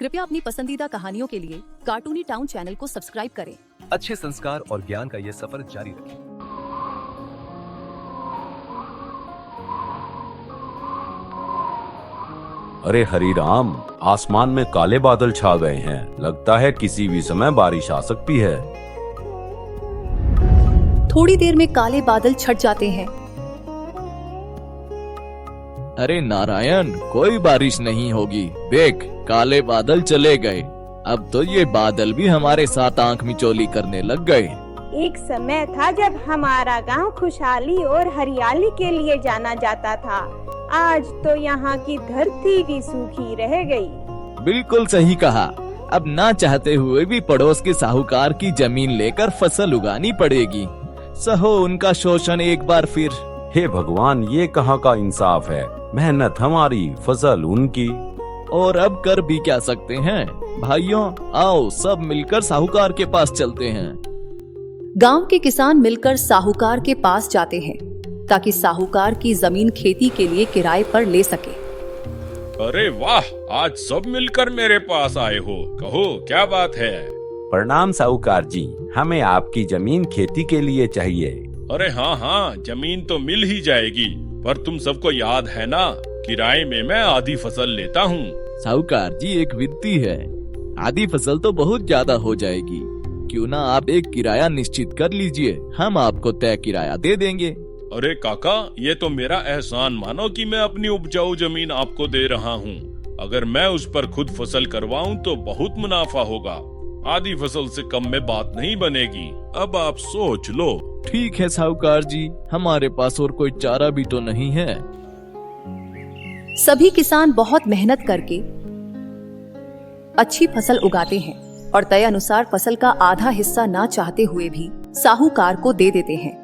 कृपया अपनी पसंदीदा कहानियों के लिए कार्टूनी टाउन चैनल को सब्सक्राइब करें। अच्छे संस्कार और ज्ञान का ये सफर जारी रखें। अरे हरी राम, आसमान में काले बादल छा गए हैं। लगता है किसी भी समय बारिश आ सकती है। थोड़ी देर में काले बादल छट जाते हैं। अरे नारायण, कोई बारिश नहीं होगी। देख, काले बादल चले गए। अब तो ये बादल भी हमारे साथ आंख मिचौली करने लग गए। एक समय था जब हमारा गांव खुशहाली और हरियाली के लिए जाना जाता था। आज तो यहाँ की धरती भी सूखी रह गई। बिल्कुल सही कहा। अब ना चाहते हुए भी पड़ोस के साहूकार की जमीन लेकर फसल उगानी पड़ेगी। सहो उनका शोषण एक बार फिर। हे भगवान, ये कहाँ का इंसाफ है। मेहनत हमारी, फसल उनकी। और अब कर भी क्या सकते हैं। भाइयों, आओ सब मिलकर साहूकार के पास चलते हैं। गांव के किसान मिलकर साहूकार के पास जाते हैं ताकि साहूकार की जमीन खेती के लिए किराए पर ले सके। अरे वाह, आज सब मिलकर मेरे पास आए हो। कहो क्या बात है। प्रणाम साहूकार जी, हमें आपकी जमीन खेती के लिए चाहिए। अरे हाँ, जमीन तो मिल ही जाएगी, पर तुम सबको याद है ना, किराए में मैं आधी फसल लेता हूँ। साहूकार जी एक वित्ती है, आधी फसल तो बहुत ज्यादा हो जाएगी। क्यों ना आप एक किराया निश्चित कर लीजिए, हम आपको तय किराया दे देंगे। अरे काका, ये तो मेरा एहसान मानो कि मैं अपनी उपजाऊ जमीन आपको दे रहा हूँ। अगर मैं उस पर खुद फसल करवाऊँ तो बहुत मुनाफा होगा। आधी फसल से कम में बात नहीं बनेगी। अब आप सोच लो। ठीक है साहूकार जी, हमारे पास और कोई चारा भी तो नहीं है। सभी किसान बहुत मेहनत करके अच्छी फसल उगाते हैं और तय अनुसार फसल का आधा हिस्सा ना चाहते हुए भी साहूकार को दे देते हैं।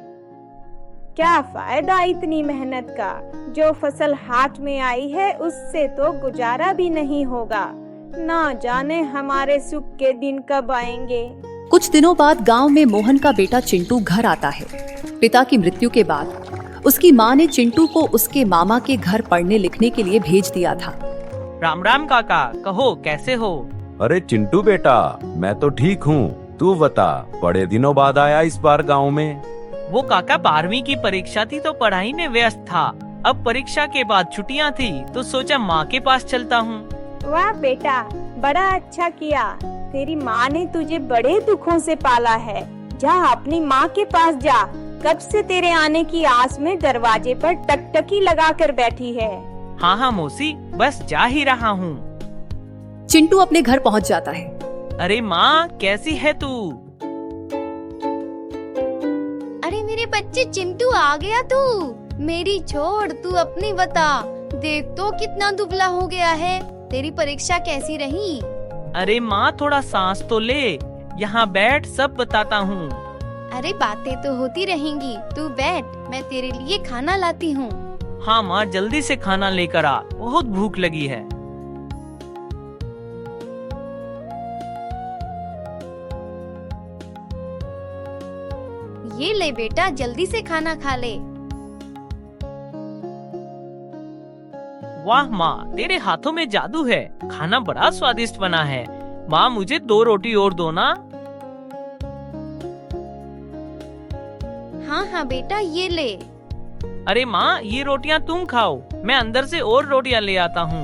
क्या फायदा इतनी मेहनत का। जो फसल हाथ में आई है उससे तो गुजारा भी नहीं होगा। ना जाने हमारे सुख के दिन कब आएंगे। कुछ दिनों बाद गांव में मोहन का बेटा चिंटू घर आता है। पिता की मृत्यु के बाद उसकी माँ ने चिंटू को उसके मामा के घर पढ़ने लिखने के लिए भेज दिया था। राम राम काका, कहो कैसे हो। अरे चिंटू बेटा, मैं तो ठीक हूँ। तू बता, बड़े दिनों बाद आया इस बार गाँव में। वो काका 12वीं की परीक्षा थी तो पढ़ाई में व्यस्त था। अब परीक्षा के बाद छुट्टियां थी तो सोचा माँ के पास चलता हूँ। वाह बेटा, बड़ा अच्छा किया। तेरी माँ ने तुझे बड़े दुखों से पाला है। जा अपनी माँ के पास जा। कब से तेरे आने की आस में दरवाजे पर टकटकी लगा कर बैठी है। हाँ मौसी, बस जा ही रहा हूँ। चिंटू अपने घर पहुँच जाता है। अरे माँ, कैसी है तू। अरे मेरे बच्चे, चिंटू आ गया तू। मेरी छोड़, तू अपनी बता। देख तो कितना दुबला हो गया है। तेरी परीक्षा कैसी रही। अरे माँ, थोड़ा सांस तो ले। यहाँ बैठ, सब बताता हूँ। अरे बातें तो होती रहेंगी, तू बैठ, मैं तेरे लिए खाना लाती हूँ। हाँ माँ, जल्दी से खाना लेकर आ, बहुत भूख लगी है। ये ले बेटा, जल्दी से खाना खा ले। वाह माँ, तेरे हाथों में जादू है। खाना बड़ा स्वादिष्ट बना है। माँ, मुझे 2 रोटी और दो ना। हाँ बेटा, ये ले। अरे माँ, ये रोटियाँ तुम खाओ, मैं अंदर से और रोटियाँ ले आता हूँ।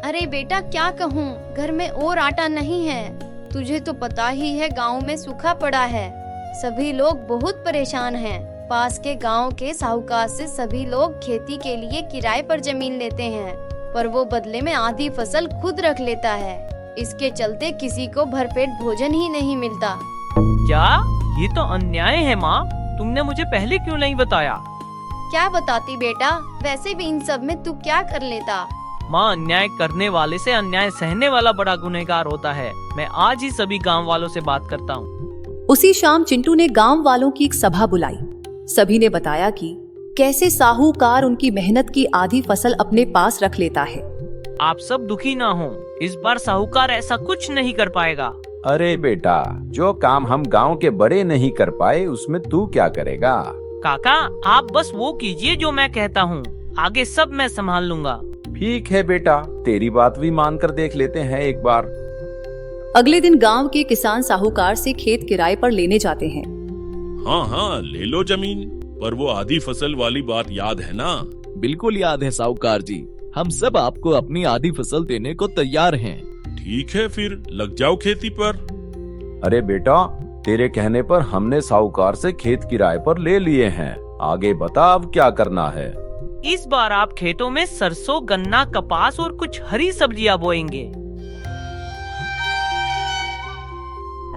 अरे बेटा, क्या कहूँ, घर में और आटा नहीं है। तुझे तो पता ही है, गांव में सूखा पड़ा है। सभी लोग बहुत परेशान हैं। पास के गांव के साहूकार से सभी लोग खेती के लिए किराए पर जमीन लेते हैं, पर वो बदले में आधी फसल खुद रख लेता है। इसके चलते किसी को भरपेट भोजन ही नहीं मिलता। क्या? ये तो अन्याय है माँ। तुमने मुझे पहले क्यों नहीं बताया। क्या बताती बेटा, वैसे भी इन सब में तू क्या कर लेता। माँ, अन्याय करने वाले से अन्याय सहने वाला बड़ा गुनहगार होता है। मैं आज ही सभी गांव वालों से बात करता हूँ। उसी शाम चिंटू ने गांव वालों की एक सभा बुलाई। सभी ने बताया कि कैसे साहूकार उनकी मेहनत की आधी फसल अपने पास रख लेता है। आप सब दुखी ना हो, इस बार साहूकार ऐसा कुछ नहीं कर पाएगा। अरे बेटा, जो काम हम गांव के बड़े नहीं कर पाए उसमें तू क्या करेगा। काका, आप बस वो कीजिए जो मैं कहता हूँ, आगे सब मैं संभाल लूंगा। ठीक है बेटा, तेरी बात भी मान कर देख लेते हैं एक बार। अगले दिन गांव के किसान साहूकार से खेत किराए पर लेने जाते हैं। हाँ हाँ, ले लो जमीन, पर वो आधी फसल वाली बात याद है ना? बिल्कुल याद है साहूकार जी, हम सब आपको अपनी आधी फसल देने को तैयार हैं। ठीक है, फिर लग जाओ खेती पर। अरे बेटा, तेरे कहने पर हमने साहूकार से खेत किराए पर ले लिए हैं। आगे बता अब क्या करना है? इस बार आप खेतों में सरसों, गन्ना, कपास और कुछ हरी सब्जियां बोएंगे।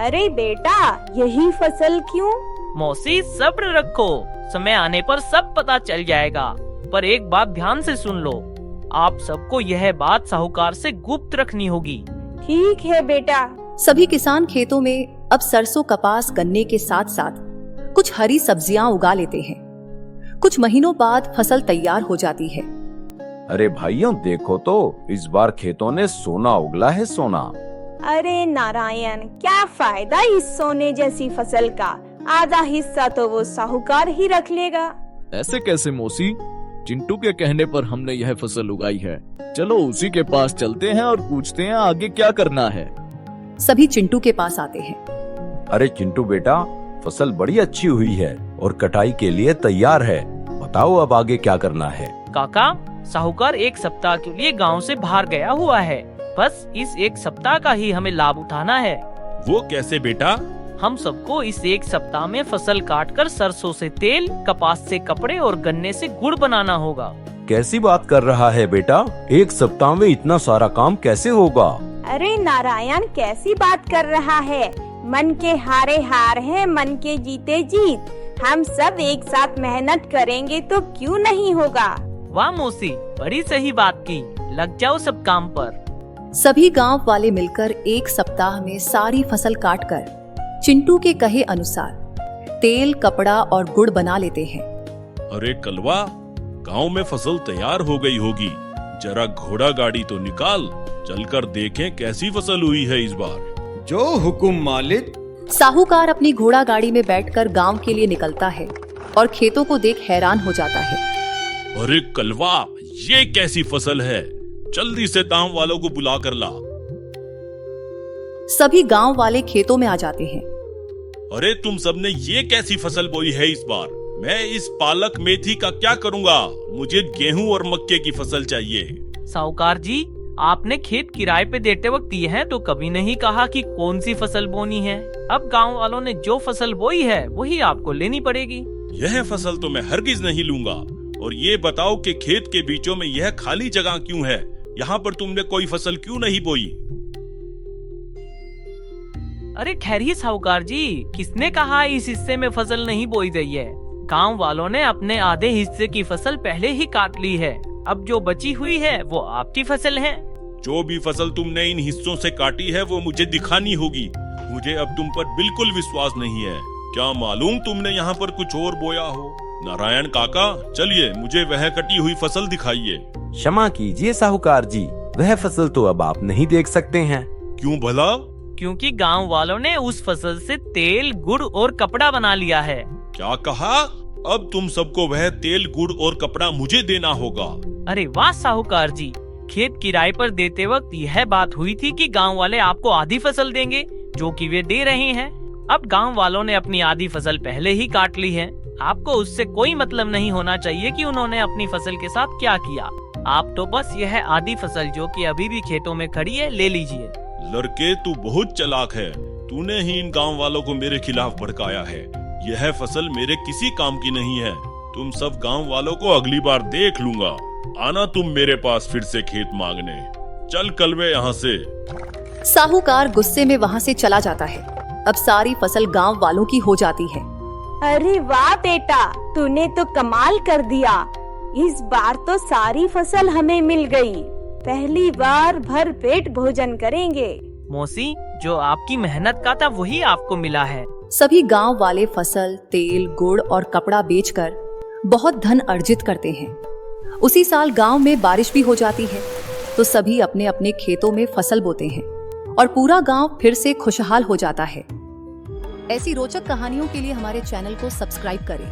अरे बेटा, यही फसल क्यों? मौसी सब्र रखो, समय आने पर सब पता चल जाएगा। पर एक बात ध्यान से सुन लो, आप सबको यह बात साहूकार से गुप्त रखनी होगी। ठीक है बेटा। सभी किसान खेतों में अब सरसों, कपास, गन्ने के साथ साथ कुछ हरी सब्जियां उगा लेते हैं। कुछ महीनों बाद फसल तैयार हो जाती है। अरे भाइयों देखो तो, इस बार खेतों ने सोना उगला है, सोना। अरे नारायण, क्या फायदा इस सोने जैसी फसल का? आधा हिस्सा तो वो साहूकार ही रख लेगा। ऐसे कैसे मौसी? चिंटू के कहने पर हमने यह फसल उगाई है। चलो उसी के पास चलते हैं और पूछते हैं आगे क्या करना है। सभी चिंटू के पास आते हैं। अरे चिंटू बेटा, फसल बड़ी अच्छी हुई है और कटाई के लिए तैयार है। बताओ अब आगे क्या करना है? काका, साहूकार एक सप्ताह के लिए गांव से बाहर गया हुआ है। बस इस एक सप्ताह का ही हमें लाभ उठाना है। वो कैसे बेटा? हम सबको इस एक सप्ताह में फसल काटकर सरसों से तेल, कपास से कपड़े और गन्ने से गुड़ बनाना होगा। कैसी बात कर रहा है बेटा? एक सप्ताह में इतना सारा काम कैसे होगा? अरे नारायण, कैसी बात कर रहा है? मन के हारे हार है, मन के जीते जीत। हम सब एक साथ मेहनत करेंगे तो क्यों नहीं होगा? वाह मौसी, बड़ी सही बात की। लग जाओ सब काम पर। सभी गांव वाले मिलकर एक सप्ताह में सारी फसल काटकर चिंटू के कहे अनुसार तेल, कपड़ा और गुड़ बना लेते हैं। अरे कलवा, गांव में फसल तैयार हो गई होगी। जरा घोड़ा गाड़ी तो निकाल, चलकर देखें कैसी फसल हुई है इस बार। जो हुकुम मालिक। साहूकार अपनी घोड़ा गाड़ी में बैठकर गांव के लिए निकलता है और खेतों को देख हैरान हो जाता है। अरे कलवा, ये कैसी फसल है? जल्दी से गांव वालों को बुला कर ला। सभी गांव वाले खेतों में आ जाते हैं। अरे तुम सबने ये कैसी फसल बोई है इस बार? मैं इस पालक मेथी का क्या करूंगा? मुझे गेहूं और मक्के की फसल चाहिए। साहूकार जी, आपने खेत किराए पे देते वक्त दिए हैं तो कभी नहीं कहा कि कौन सी फसल बोनी है। अब गांव वालों ने जो फसल बोई है वही आपको लेनी पड़ेगी। यह फसल तो मैं हरगिज नहीं लूंगा। और ये बताओ कि खेत के बीचों में यह खाली जगह क्यों है? यहाँ पर तुमने कोई फसल क्यों नहीं बोई? अरे ठहरिए साहूकार जी, किसने कहा इस हिस्से में फसल नहीं बोई गई है? गांव वालों ने अपने आधे हिस्से की फसल पहले ही काट ली है। अब जो बची हुई है वो आपकी फसल है। जो भी फसल तुमने इन हिस्सों से काटी है वो मुझे दिखानी होगी। मुझे अब तुम पर बिल्कुल विश्वास नहीं है। क्या मालूम तुमने यहाँ पर कुछ और बोया हो? नारायण काका, चलिए मुझे वह कटी हुई फसल दिखाइए। क्षमा कीजिए साहूकार जी, वह फसल तो अब आप नहीं देख सकते हैं। क्यों भला? क्योंकि गांव वालों ने उस फसल से तेल, गुड़ और कपड़ा बना लिया है। क्या कहा? अब तुम सबको वह तेल, गुड़ और कपड़ा मुझे देना होगा। अरे वाह साहूकार जी, खेत किराए पर देते वक्त यह बात हुई थी कि गांव वाले आपको आधी फसल देंगे, जो कि वे दे रहे हैं। अब गांव वालों ने अपनी आधी फसल पहले ही काट ली है। आपको उससे कोई मतलब नहीं होना चाहिए कि उन्होंने अपनी फसल के साथ क्या किया। आप तो बस यह आधी फसल जो कि अभी भी खेतों में खड़ी है ले लीजिए। लड़के, तू बहुत चालाक है। तूने ही इन गांव वालों को मेरे खिलाफ भड़काया है। यह फसल मेरे किसी काम की नहीं है। तुम सब गांव वालों को अगली बार देख लूंगा। आना तुम मेरे पास फिर से खेत मांगने। चल कलवे यहाँ से। साहूकार गुस्से में वहाँ से चला जाता है। अब सारी फसल गांव वालों की हो जाती है। अरे वाह बेटा, तूने तो कमाल कर दिया। इस बार तो सारी फसल हमें मिल गई। पहली बार भर पेट भोजन करेंगे। मौसी, जो आपकी मेहनत का था वही आपको मिला है। सभी गांव वाले फसल, तेल, गुड़ और कपड़ा बेचकर बहुत धन अर्जित करते हैं। उसी साल गांव में बारिश भी हो जाती है, तो सभी अपने अपने खेतों में फसल बोते हैं और पूरा गांव फिर से खुशहाल हो जाता है। ऐसी रोचक कहानियों के लिए हमारे चैनल को सब्सक्राइब करें